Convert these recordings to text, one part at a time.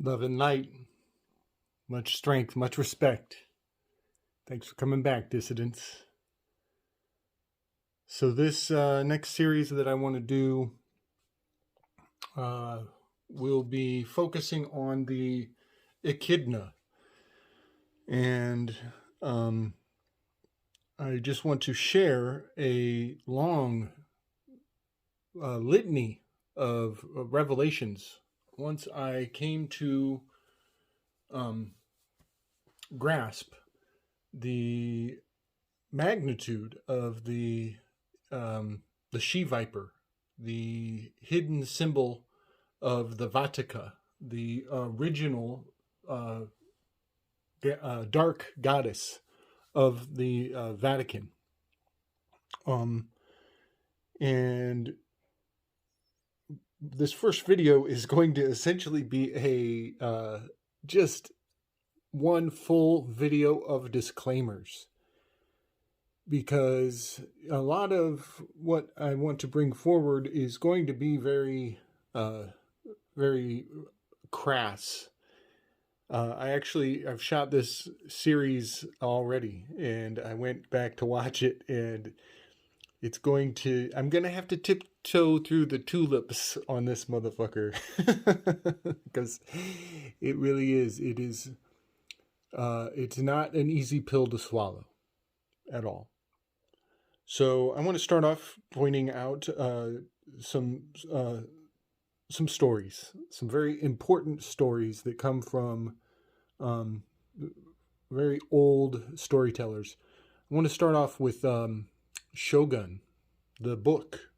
Love and light, much strength, much respect. Thanks for coming back, dissidents. So this next series that I want to do will be focusing on the echidna. And I just want to share a long litany of revelations. Once I came to grasp the magnitude of the she viper, the hidden symbol of the Vatica, the original dark goddess of the Vatican. And this first video is going to essentially be a just one full video of disclaimers, because a lot of what I want to bring forward is going to be very crass. I've shot this series already, and I went back to watch it, and I'm going to have to tiptoe through the tulips on this motherfucker. Because it really is. It's not an easy pill to swallow at all. So I want to start off pointing out some stories, some very important stories that come from very old storytellers. I want to start off with Shogun, the book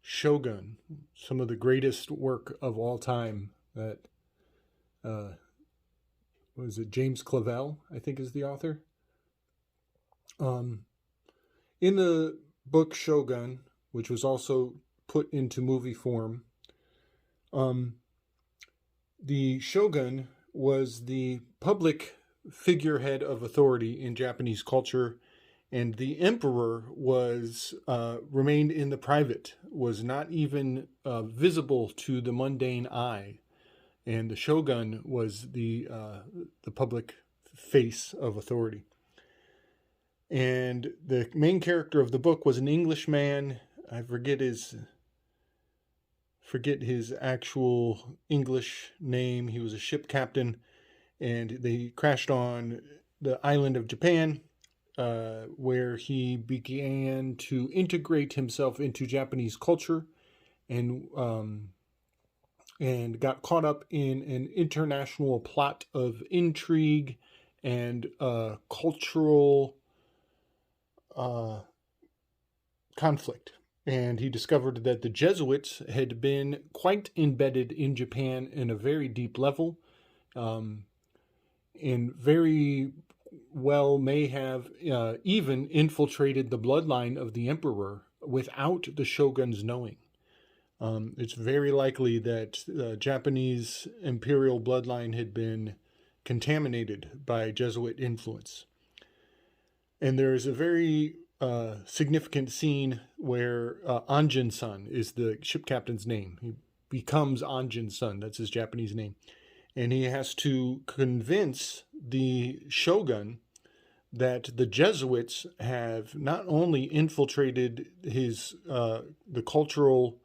Shogun, some of the greatest work of all time. That was it, James Clavell, I think, is the author. In the book Shogun, which was also put into movie form, the shogun was the public figurehead of authority in Japanese culture, and the emperor was remained in the private, was not even visible to the mundane eye, and the shogun was the public face of authority. And the main character of the book was an Englishman. I forget his actual English name. He was a ship captain, and they crashed on the island of Japan, where he began to integrate himself into Japanese culture, and got caught up in an international plot of intrigue and cultural conflict. And he discovered that the Jesuits had been quite embedded in Japan in a very deep level, and very well may have even infiltrated the bloodline of the emperor without the shogun's knowing. It's very likely that the Japanese imperial bloodline had been contaminated by Jesuit influence. And there is a very significant scene where Anjin-san is the ship captain's name. He becomes Anjin-san, that's his Japanese name. And he has to convince the shogun that the Jesuits have not only infiltrated the cultural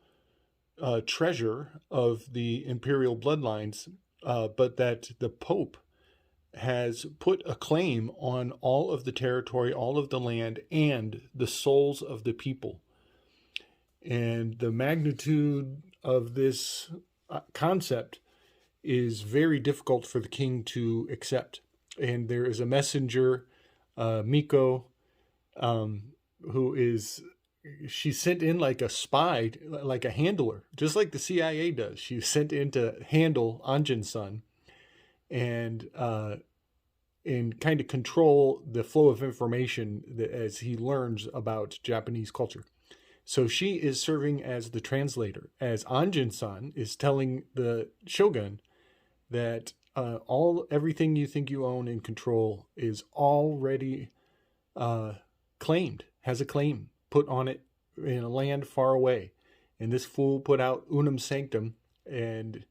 treasure of the imperial bloodlines, but that the Pope has put a claim on all of the territory, all of the land, and the souls of the people. And the magnitude of this concept is very difficult for the king to accept. And there is a messenger, Miko, she's sent in like a spy, like a handler, just like the CIA does. She's sent in to handle Anjin-san and kind of control the flow of information as he learns about Japanese culture. So she is serving as the translator, as Anjin-san is telling the shogun that everything you think you own and control is already claimed, has a claim put on it in a land far away. And this fool put out unum sanctum and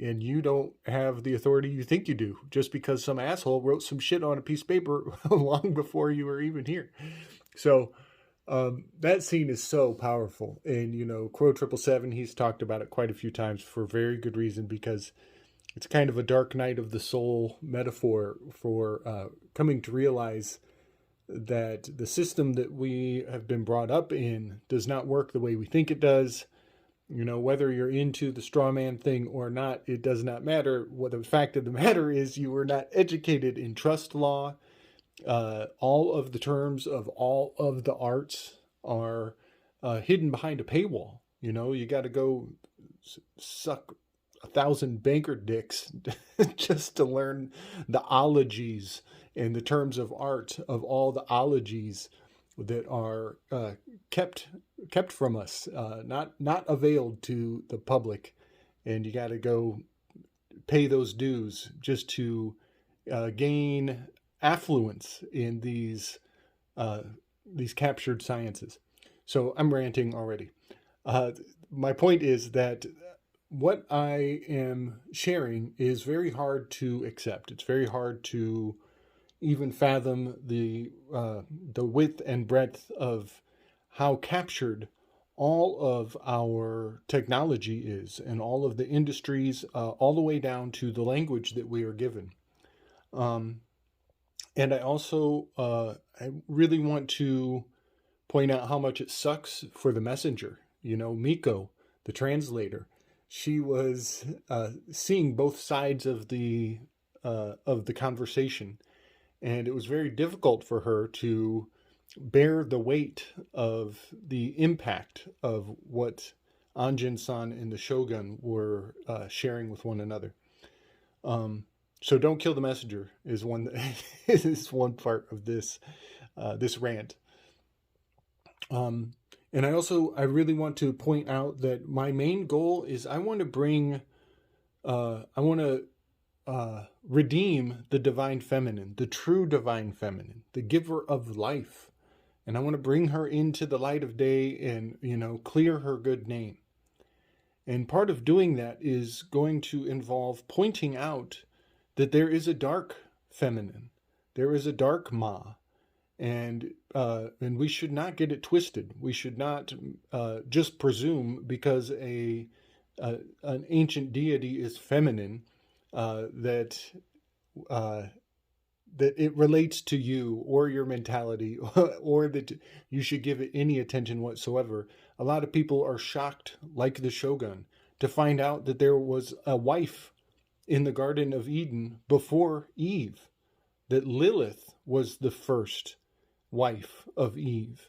and you don't have the authority you think you do just because some asshole wrote some shit on a piece of paper long before you were even here. So that scene is so powerful. And, Crow 777, he's talked about it quite a few times for very good reason, because it's kind of a dark night of the soul metaphor for coming to realize that the system that we have been brought up in does not work the way we think it does. Whether you're into the straw man thing or not, it does not matter. What the fact of the matter is, you were not educated in trust law. All of the terms of all of the arts are hidden behind a paywall. You got to go suck 1,000 banker dicks just to learn the ologies and the terms of art of all the ologies that are kept from us, not availed to the public, and you got to go pay those dues just to gain affluence in these captured sciences. So I'm ranting already. My point is that what I am sharing is very hard to accept. It's very hard to even fathom the width and breadth of how captured all of our technology is, and all of the industries, all the way down to the language that we are given. And I also I really want to point out how much it sucks for the messenger. Miko, the translator, she was seeing both sides of the conversation, and it was very difficult for her to bear the weight of the impact of what Anjin-san and the Shogun were sharing with one another. So don't kill the messenger is one is one part of this rant. And I really want to point out that my main goal is I want to redeem the divine feminine, the true divine feminine, the giver of life. And I want to bring her into the light of day and, clear her good name. And part of doing that is going to involve pointing out that there is a dark feminine. There is a dark Ma. And we should not get it twisted. We should not just presume because an ancient deity is feminine that it relates to you or your mentality, or that you should give it any attention whatsoever. A lot of people are shocked, like the Shogun, to find out that there was a wife in the Garden of Eden before Eve, that Lilith was the first wife of Eve.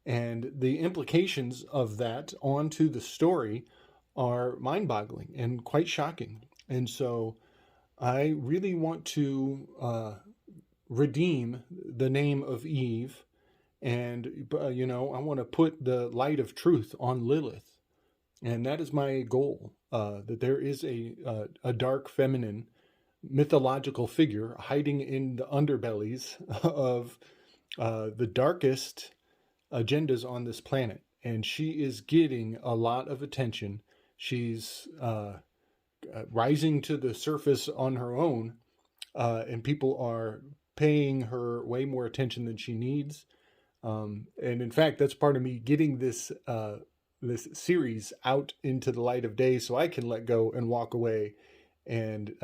And the implications of that onto the story are mind-boggling and quite shocking. And so I really want to redeem the name of Eve, and I want to put the light of truth on Lilith, and that is my goal. That there is a dark feminine mythological figure hiding in the underbellies of the darkest agendas on this planet, and she is getting a lot of attention. She's rising to the surface on her own, and people are paying her way more attention than she needs. And in fact, that's part of me getting this series out into the light of day, so I can let go and walk away and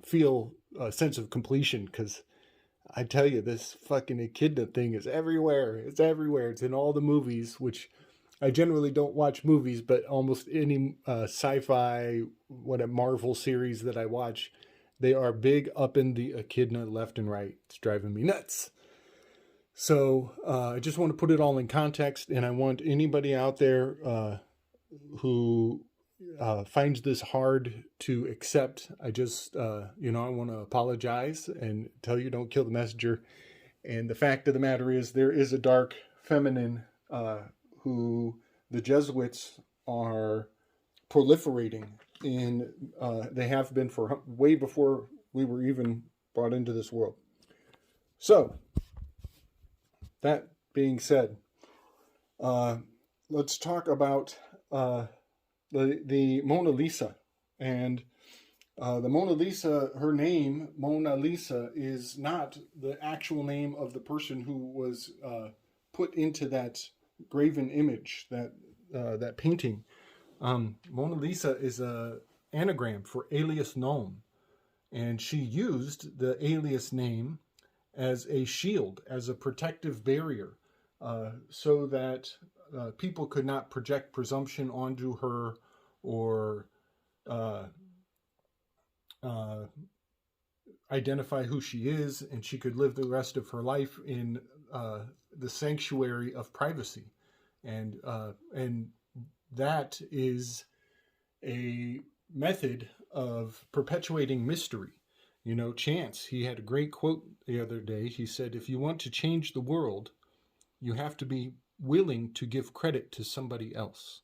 feel a sense of completion. Because I tell you, this fucking echidna thing is everywhere. It's everywhere. It's in all the movies, which I generally don't watch movies, but almost any sci-fi, Marvel series that I watch, they are big up in the echidna left and right. It's driving me nuts. So I just want to put it all in context, and I want anybody out there who finds this hard to accept, I just, I want to apologize and tell you, don't kill the messenger. And the fact of the matter is, there is a dark feminine who the Jesuits are proliferating in. They have been for way before we were even brought into this world. So, that being said, let's talk about the Mona Lisa And the Mona Lisa, her name, Mona Lisa, is not the actual name of the person who was put into that graven image, that painting. Mona Lisa is a anagram for alias non, and she used the alias name as a shield, as a protective barrier, so that people could not project presumption onto her or uh, uh, identify who she is, and she could live the rest of her life in the sanctuary of privacy, and that is a method of perpetuating mystery. You know, Chance, he had a great quote the other day. He said, "If you want to change the world, you have to be willing to give credit to somebody else."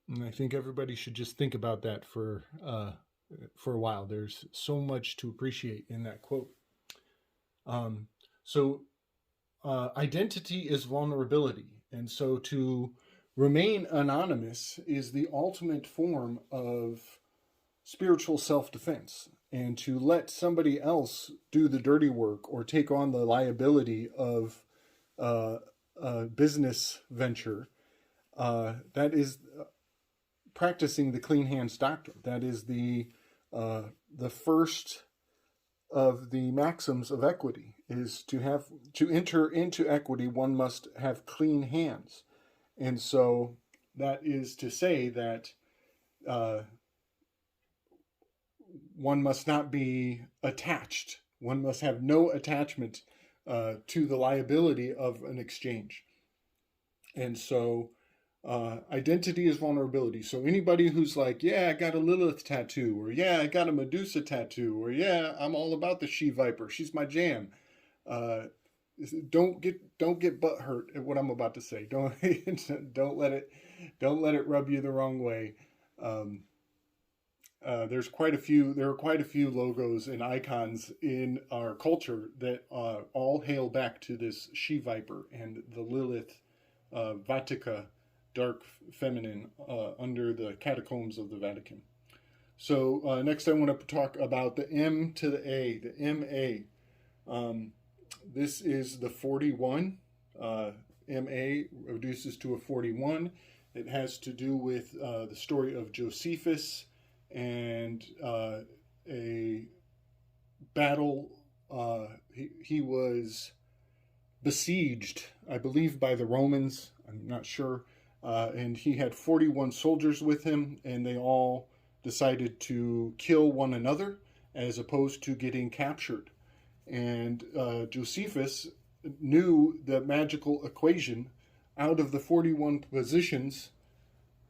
And I think everybody should just think about that for a while. There's so much to appreciate in that quote. Um, so, identity is vulnerability. And so to remain anonymous is the ultimate form of spiritual self-defense. And to let somebody else do the dirty work or take on the liability of a business venture, that is practicing the clean hands doctrine. That is the first of the maxims of equity, is to enter into equity, one must have clean hands. And so that is to say that one must not be attached. One must have no attachment to the liability of an exchange. And so identity is vulnerability. So anybody who's like, yeah, I got a Lilith tattoo, or yeah, I got a Medusa tattoo, or yeah, I'm all about the she viper, she's my jam. Don't get butt hurt at what I'm about to say. Don't let it rub you the wrong way. There are quite a few logos and icons in our culture that all hail back to this she viper and the Lilith Vatica, dark feminine, under the catacombs of the Vatican. So next I want to talk about the M to the A, the MA. This is the 41. MA reduces to a 41. It has to do with the story of Josephus and a battle. He was besieged, I believe, by the Romans. I'm not sure. And he had 41 soldiers with him, and they all decided to kill one another as opposed to getting captured. And Josephus knew the magical equation out of the 41 positions.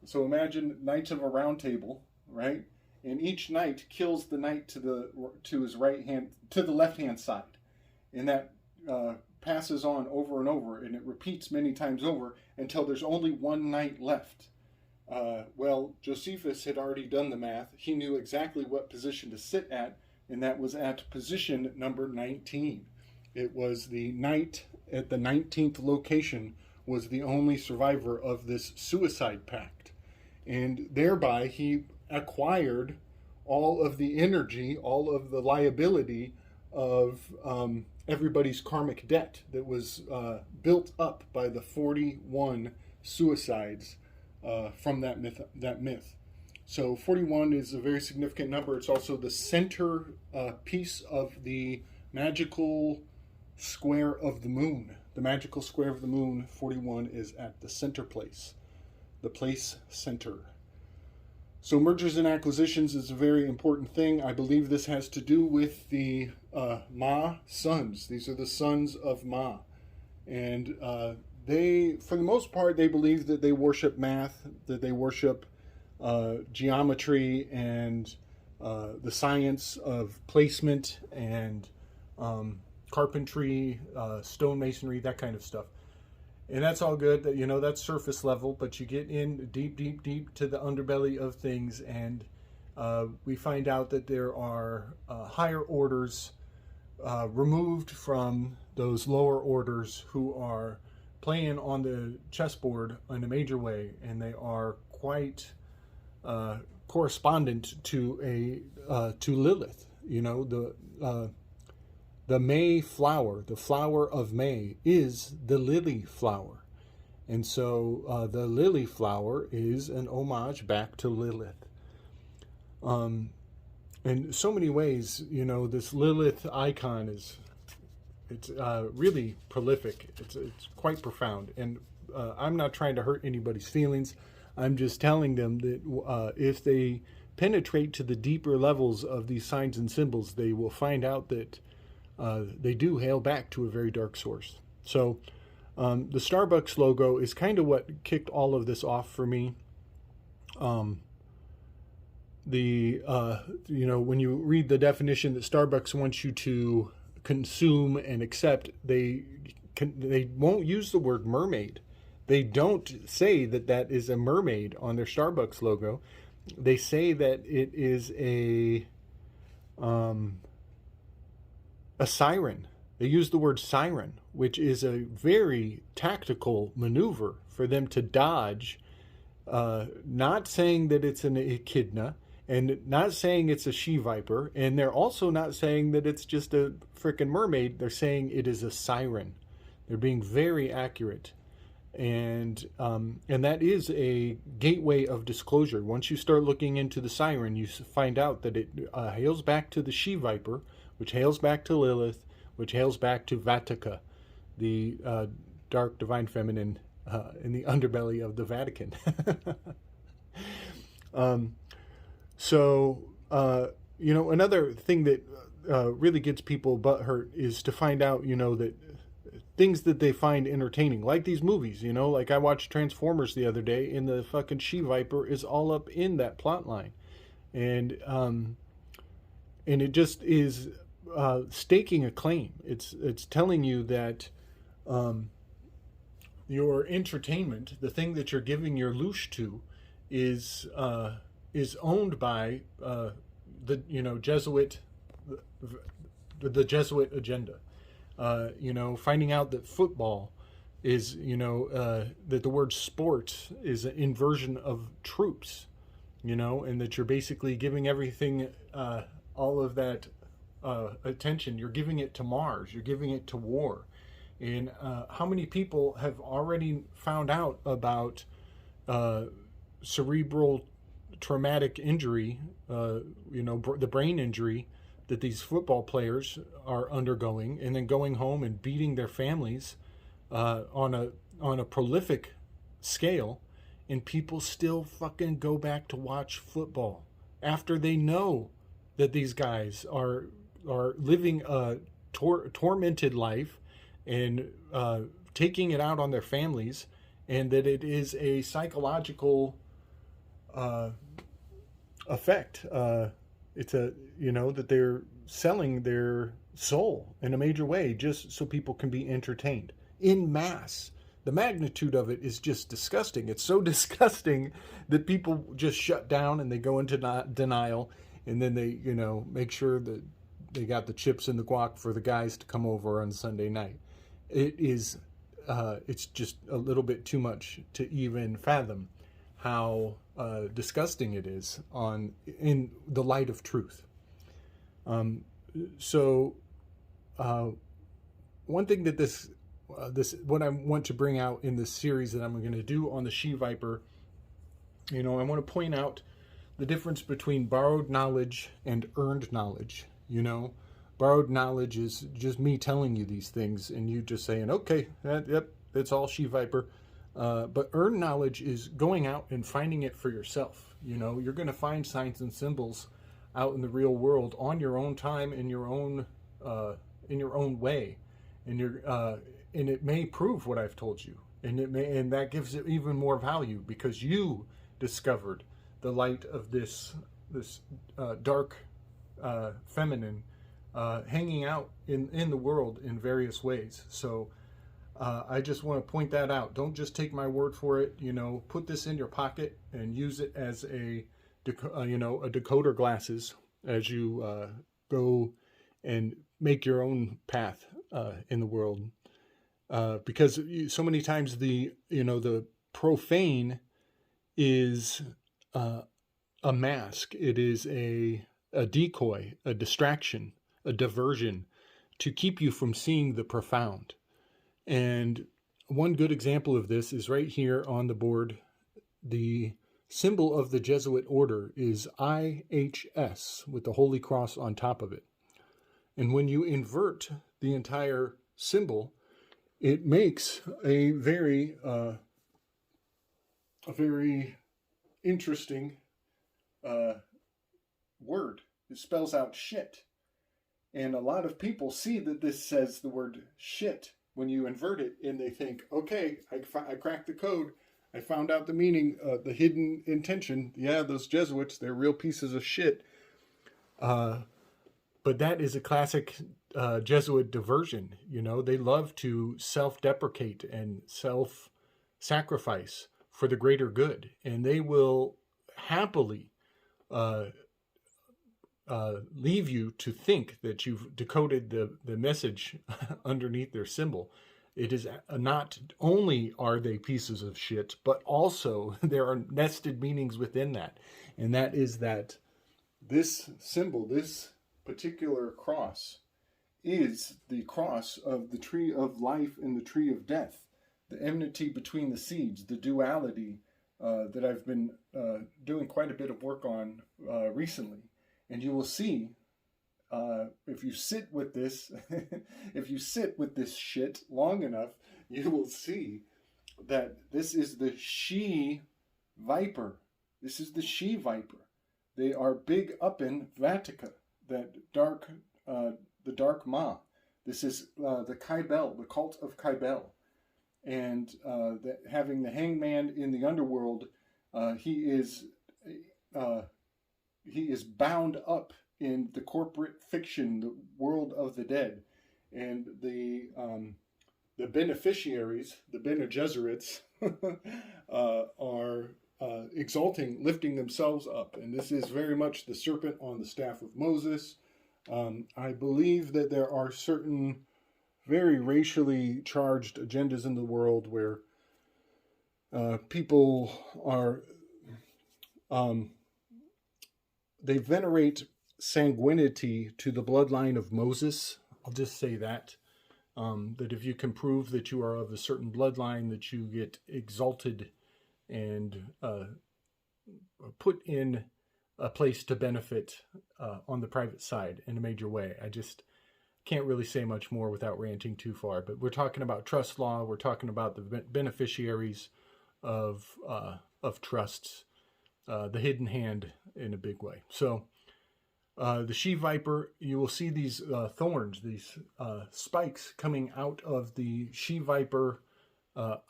So imagine Knights of a Round Table, right? And each knight kills the knight to his right hand, to the left hand side, and that passes on over and over, and it repeats many times over until there's only one knight left. Well, Josephus had already done the math. He knew exactly what position to sit at, and that was at position number 19. It was the knight at the 19th location was the only survivor of this suicide pact. And thereby he acquired all of the energy, all of the liability of everybody's karmic debt that was built up by the 41 suicides from that myth. So 41 is a very significant number. It's also the center piece of the magical square of the moon. The magical square of the moon, 41, is at the center place, the place center. So mergers and acquisitions is a very important thing. I believe this has to do with the Ma sons. These are the sons of Ma. And they, for the most part, they believe that they worship math, that they worship geometry and the science of placement and carpentry, stonemasonry, that kind of stuff. And that's all good. You know, that's surface level, but you get in deep, deep, deep to the underbelly of things, and we find out that there are higher orders removed from those lower orders who are playing on the chessboard in a major way, and they are quite correspondent to Lilith. The May flower, the flower of May, is the lily flower. And so the lily flower is an homage back to Lilith. In so many ways, this Lilith icon it's really prolific. It's quite profound. And I'm not trying to hurt anybody's feelings. I'm just telling them that if they penetrate to the deeper levels of these signs and symbols, they will find out that they do hail back to a very dark source. So the Starbucks logo is kind of what kicked all of this off for me. When you read the definition that Starbucks wants you to consume and accept, they won't use the word mermaid. They don't say that is a mermaid on their Starbucks logo. They say that it is a siren. They use the word siren, which is a very tactical maneuver for them to dodge, not saying that it's an echidna, and not saying it's a she-viper, and they're also not saying that it's just a frickin' mermaid. They're saying it is a siren. They're being very accurate. And that is a gateway of disclosure. Once you start looking into the siren, you find out that it hails back to the she-viper, which hails back to Lilith, which hails back to Vatica, the dark divine feminine in the underbelly of the Vatican. Another thing that really gets people butthurt is to find out, that things that they find entertaining, like these movies, like I watched Transformers the other day, and the fucking she-viper is all up in that plot line. And it just is staking a claim. It's telling you that your entertainment, the thing that you're giving your loosh to, is owned by the Jesuit agenda. Finding out that football is, that the word sport is an inversion of troops, and that you're basically giving everything, all of that attention, you're giving it to Mars, you're giving it to war. And how many people have already found out about cerebral traumatic injury, the brain injury that these football players are undergoing, and then going home and beating their families on a prolific scale, and people still fucking go back to watch football after they know that these guys are living a tormented life and taking it out on their families, and that it is a psychological effect. It's that they're selling their soul in a major way just so people can be entertained in mass. The magnitude of it is just disgusting. It's so disgusting that people just shut down and they go into denial, and then they make sure that they got the chips and the guac for the guys to come over on Sunday night. It's just a little bit too much to even fathom how disgusting it is in the light of truth. One thing that what I want to bring out in this series that I'm going to do on the she-viper, I want to point out the difference between borrowed knowledge and earned knowledge. Borrowed knowledge is just me telling you these things and you just saying, okay, yep, it's all she-viper. But earned knowledge is going out and finding it for yourself. You're going to find signs and symbols out in the real world on your own time, in your own way, and it may prove what I've told you, and that gives it even more value because you discovered the light of this dark feminine hanging out in the world in various ways. So I just want to point that out. Don't just take my word for it. Put this in your pocket and use it as a decoder glasses as you go and make your own path in the world. Because so many times the profane is a mask. It is a decoy, a distraction, a diversion to keep you from seeing the profound. And one good example of this is right here on the board. The symbol of the Jesuit order is IHS with the Holy Cross on top of it. And when you invert the entire symbol, it makes a very interesting word. It spells out shit. And a lot of people see that this says the word shit when you invert it, and they think, okay, I cracked the code. I found out the meaning, the hidden intention. Yeah, those Jesuits, they're real pieces of shit. But that is a classic Jesuit diversion. You know, they love to self-deprecate and self-sacrifice for the greater good. And they will happily leave you to think that you've decoded the message underneath their symbol. It is not only are they pieces of shit, but also there are nested meanings within that. And that is that this symbol, this particular cross, is the cross of the tree of life and the tree of death, the enmity between the seeds, the duality that I've been doing quite a bit of work on recently. And you will see, if you sit with this, if you sit with this shit long enough, you will see that this is the she viper. This is the she viper. They are big up in Vatica, that dark, the dark Ma. This is the Kybel, the cult of Kybel, and having the hangman in the underworld. He is bound up in the corporate fiction, the world of the dead, and the beneficiaries, the Bene Gesserits, are exalting, lifting themselves up. And this is very much the serpent on the staff of Moses. I believe that there are certain very racially charged agendas in the world where people are, they venerate sanguinity to the bloodline of Moses. I'll just say that. That if you can prove that you are of a certain bloodline, that you get exalted and put in a place to benefit on the private side in a major way. I just can't really say much more without ranting too far. But we're talking about trust law. We're talking about the beneficiaries of trusts, the hidden hand in a big way. So the she viper, you will see these thorns, these spikes coming out of the she viper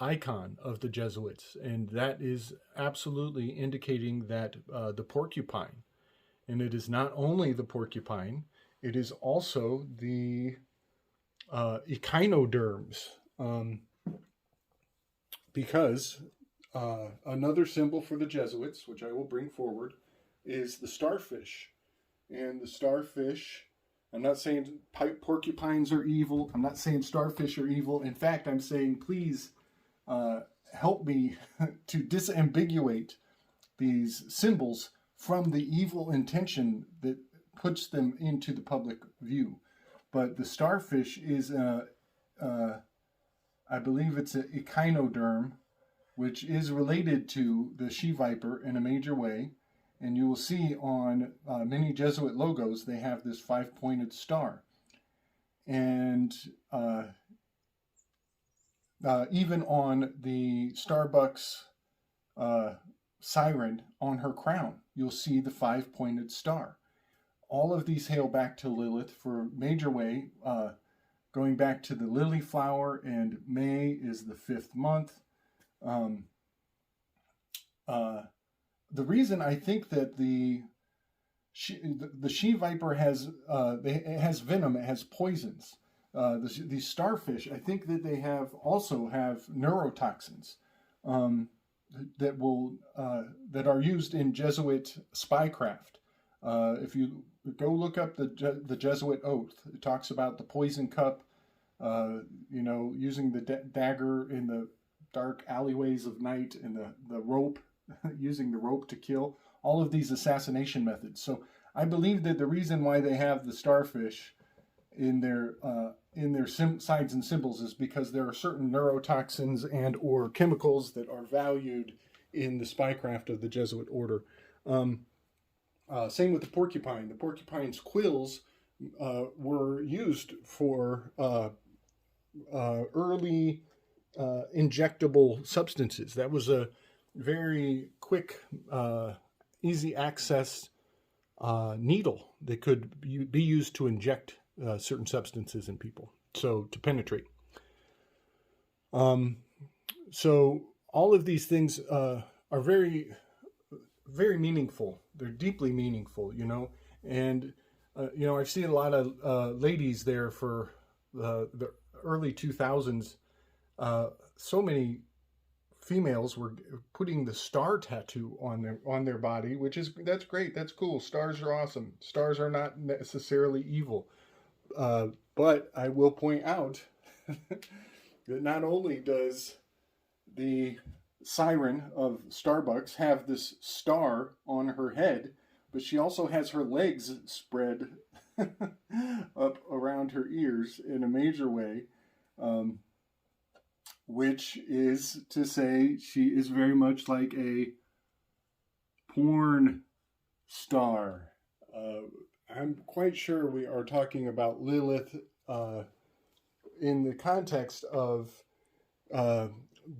icon of the Jesuits, and that is absolutely indicating that the porcupine, and it is not only the porcupine, it is also the echinoderms, because another symbol for the Jesuits, which I will bring forward, is the starfish. And the starfish, I'm not saying porcupines are evil. I'm not saying starfish are evil. In fact, I'm saying, please help me to disambiguate these symbols from the evil intention that puts them into the public view. But the starfish is, I believe it's an echinoderm, which is related to the she viper in a major way. And you will see on many Jesuit logos, they have this 5-pointed star. And even on the Starbucks siren on her crown, you'll see the 5-pointed star. All of these hail back to Lilith for major way, going back to the lily flower, and May is the 5th month. The reason I think that the she viper has venom, it has poisons. These starfish, I think that they also have neurotoxins that are used in Jesuit spycraft. If you go look up the Jesuit oath, it talks about the poison cup, using the dagger in the dark alleyways of night, and the rope, using the rope to kill. all of these assassination methods. So I believe that the reason why they have the starfish in their signs and symbols is because there are certain neurotoxins and or chemicals that are valued in the spycraft of the Jesuit order. Same with the porcupine. The porcupine's quills were used for early injectable substances. That was a very quick, easy access needle that could be used to inject certain substances in people, so to penetrate. So all of these things are very, very meaningful. They're deeply meaningful, and I've seen a lot of ladies there for the early 2000s. So many females were putting the star tattoo on their body, that's great. That's cool. Stars are awesome. Stars are not necessarily evil. But I will point out that not only does the siren of Starbucks have this star on her head, but she also has her legs spread up around her ears in a major way, which is to say she is very much like a porn star. I'm quite sure we are talking about Lilith in the context of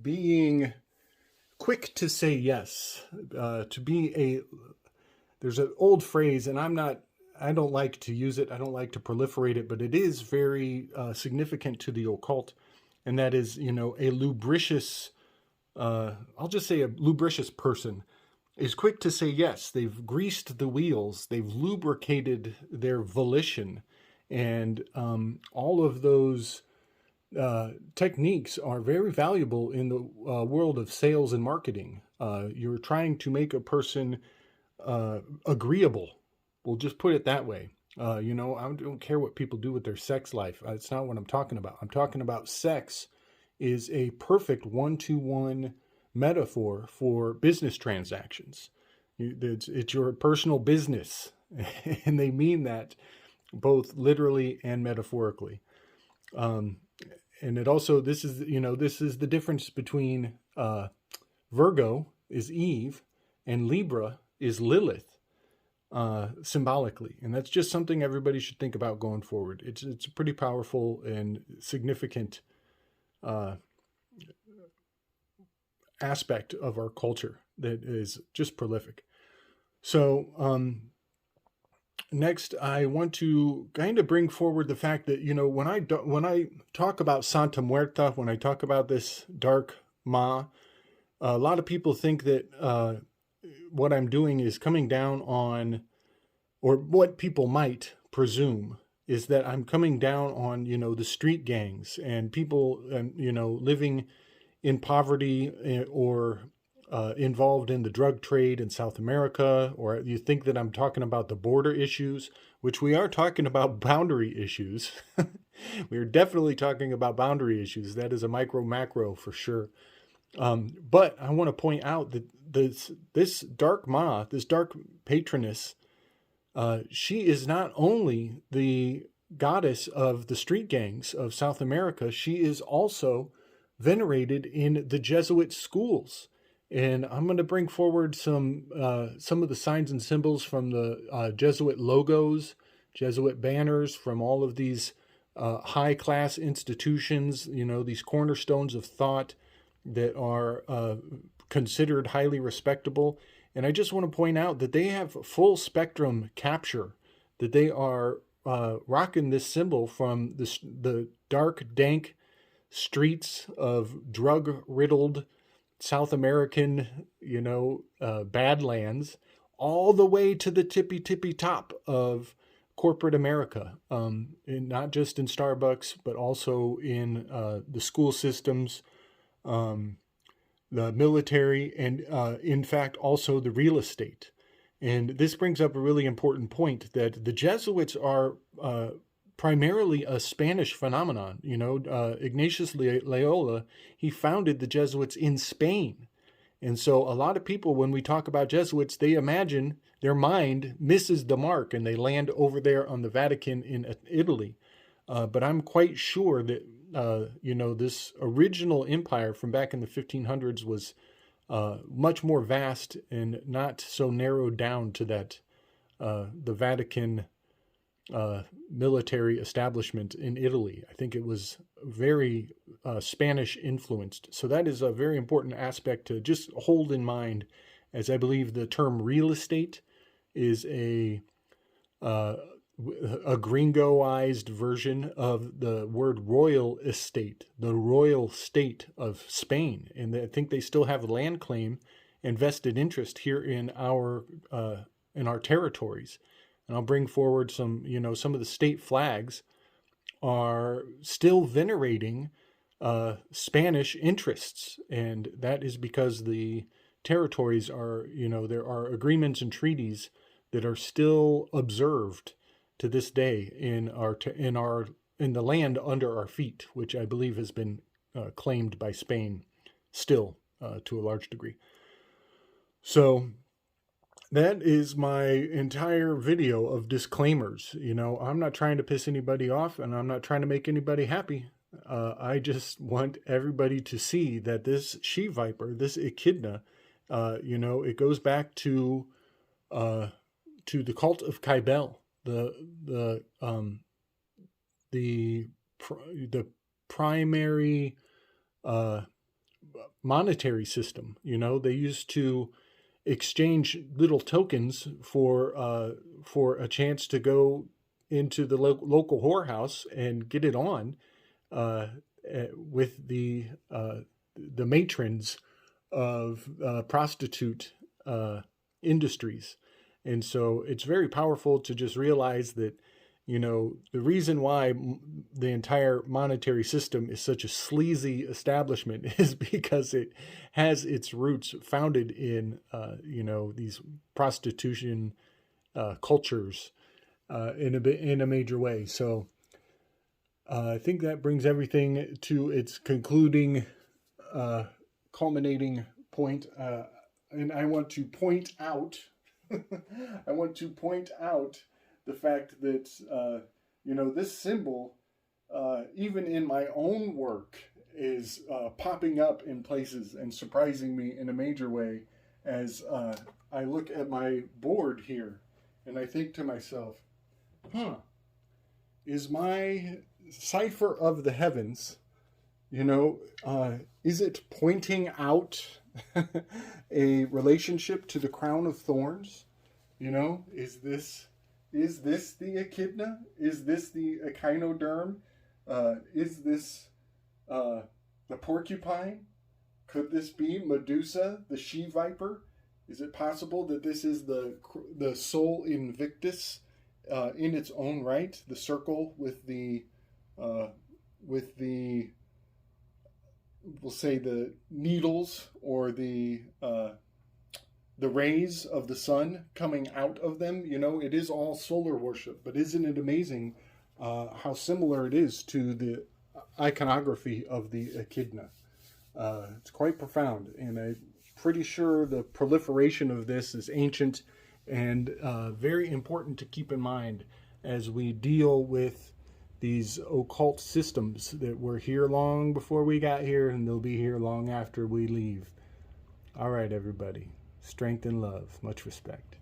being quick to say yes, there's an old phrase, and I don't like to use it, I don't like to proliferate it, but it is very significant to the occult, and that is, a lubricious, I'll just say a lubricious person is quick to say yes. They've greased the wheels, they've lubricated their volition, and all of those techniques are very valuable in the world of sales and marketing. You're trying to make a person agreeable. We'll just put it that way. I don't care what people do with their sex life. It's not what I'm talking about. I'm talking about sex is a perfect one-to-one metaphor for business transactions. It's your personal business, and they mean that both literally and metaphorically. And it also, this is the difference between Virgo is Eve and Libra is Lilith, symbolically. And that's just something everybody should think about going forward. It's a pretty powerful and significant aspect of our culture that is just prolific. So next, I want to kind of bring forward the fact that, when I talk about Santa Muerta, when I talk about this dark Ma, a lot of people think that what I'm doing is coming down on, or what people might presume is that I'm coming down on, the street gangs and people, living in poverty or involved in the drug trade in South America, or you think that I'm talking about the border issues, which we are talking about boundary issues. We are definitely talking about boundary issues. That is a macro for sure. But I want to point out that this dark Ma, this dark patroness, she is not only the goddess of the street gangs of South America, she is also venerated in the Jesuit schools. And I'm going to bring forward some of the signs and symbols from the Jesuit logos, Jesuit banners from all of these high-class institutions, these cornerstones of thought that are considered highly respectable. And I just want to point out that they have full spectrum capture, that they are rocking this symbol from the dark, dank streets of drug-riddled South American, badlands, all the way to the tippy top of corporate America, and not just in Starbucks, but also in the school systems, the military, and in fact, also the real estate. And this brings up a really important point that the Jesuits are primarily a Spanish phenomenon. Ignatius Loyola, he founded the Jesuits in Spain. And so a lot of people, when we talk about Jesuits, they imagine their mind misses the mark and they land over there on the Vatican in Italy. But I'm quite sure that, this original empire from back in the 1500s was much more vast and not so narrowed down to that, the Vatican military establishment in Italy. I think it was very Spanish influenced. So that is a very important aspect to just hold in mind, as I believe the term real estate is a gringoized version of the word royal estate, the royal state of Spain. And I think they still have land claim and vested interest here in our territories. And I'll bring forward some of the state flags are still venerating Spanish interests. And that is because the territories are, there are agreements and treaties that are still observed to this day in the land under our feet, which I believe has been claimed by Spain still to a large degree. So that is my entire video of disclaimers. I'm not trying to piss anybody off, and I'm not trying to make anybody happy. I just want everybody to see that this she viper, this echidna, it goes back to the cult of Cybele, the primary monetary system. They used to exchange little tokens for a chance to go into the local whorehouse and get it on with the matrons of prostitute industries. And so it's very powerful to just realize that, the reason why the entire monetary system is such a sleazy establishment is because it has its roots founded in, these prostitution cultures in a major way. So I think that brings everything to its culminating point. And I want to point out, the fact that, this symbol, even in my own work, is popping up in places and surprising me in a major way as I look at my board here and I think to myself, is my cipher of the heavens, is it pointing out a relationship to the crown of thorns? Is this the echidna? Is this the echinoderm? Is this the porcupine? Could this be Medusa, the she viper? Is it possible that this is the Sol Invictus in its own right? The circle with the we'll say the needles or the rays of the sun coming out of them. It is all solar worship, but isn't it amazing how similar it is to the iconography of the echidna? It's quite profound, and I'm pretty sure the proliferation of this is ancient and very important to keep in mind as we deal with these occult systems that were here long before we got here, and they'll be here long after we leave. All right, everybody. Strength and love. Much respect.